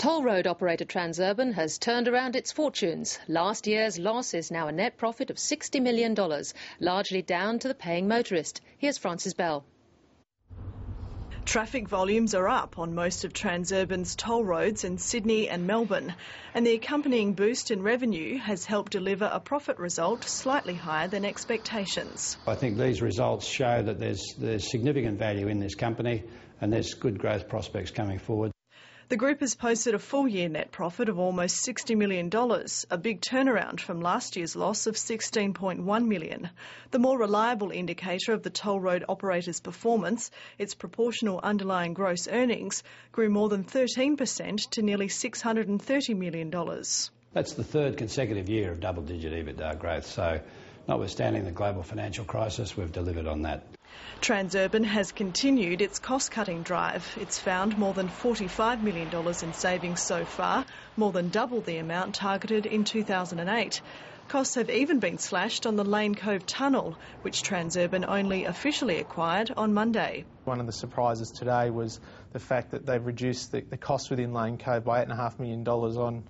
Toll road operator Transurban has turned around its fortunes. Last year's loss is now a net profit of $60 million, largely down to the paying motorist. Here's Francis Bell. Traffic volumes are up on most of Transurban's toll roads in Sydney and Melbourne, and the accompanying boost in revenue has helped deliver a profit result slightly higher than expectations. I think these results show that there's significant value in this company and there's good growth prospects coming forward. The group has posted a full-year net profit of almost $60 million, a big turnaround from last year's loss of $16.1 million. The more reliable indicator of the toll road operator's performance, its proportional underlying gross earnings, grew more than 13% to nearly $630 million. That's the third consecutive year of double-digit EBITDA growth, so notwithstanding the global financial crisis, we've delivered on that. Transurban has continued its cost-cutting drive. It's found more than $45 million in savings so far, more than double the amount targeted in 2008. Costs have even been slashed on the Lane Cove tunnel, which Transurban only officially acquired on Monday. One of the surprises today was the fact that they've reduced the cost within Lane Cove by $8.5 million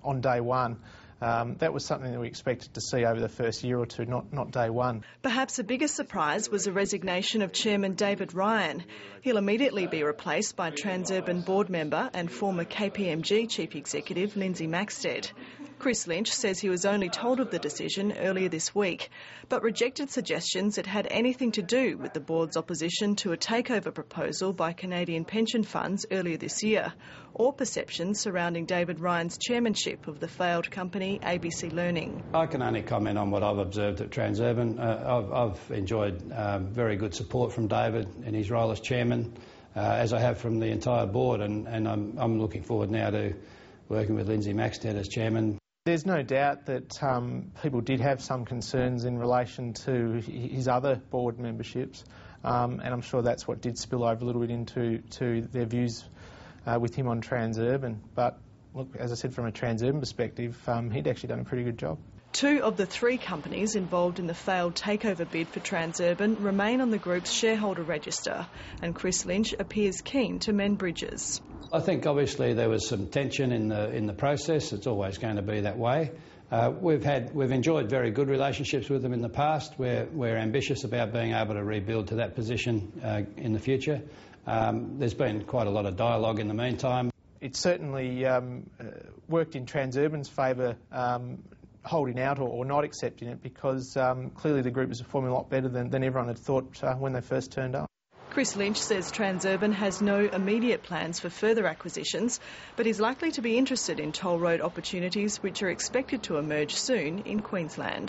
on day one. That was something that we expected to see over the first year or two, not day one. Perhaps a bigger surprise was the resignation of Chairman David Ryan. He'll immediately be replaced by Transurban board member and former KPMG Chief Executive Lindsay Maxted. Chris Lynch says he was only told of the decision earlier this week, but rejected suggestions it had anything to do with the board's opposition to a takeover proposal by Canadian pension funds earlier this year, or perceptions surrounding David Ryan's chairmanship of the failed company ABC Learning. I can only comment on what I've observed at Transurban. I've enjoyed very good support from David in his role as chairman, as I have from the entire board, and I'm looking forward now to working with Lindsay Maxted as chairman. There's no doubt that people did have some concerns in relation to his other board memberships, and I'm sure that's what did spill over a little bit into their views with him on Transurban. But look, as I said, from a Transurban perspective, he'd actually done a pretty good job. Two of the three companies involved in the failed takeover bid for Transurban remain on the group's shareholder register, and Chris Lynch appears keen to mend bridges. I think obviously there was some tension in the process. It's always going to be that way. We've enjoyed very good relationships with them in the past. We're ambitious about being able to rebuild to that position in the future. There's been quite a lot of dialogue in the meantime. It certainly worked in Transurban's favour, holding out or not accepting it, because clearly the group was performing a lot better than everyone had thought when they first turned up. Chris Lynch says Transurban has no immediate plans for further acquisitions, but is likely to be interested in toll road opportunities which are expected to emerge soon in Queensland.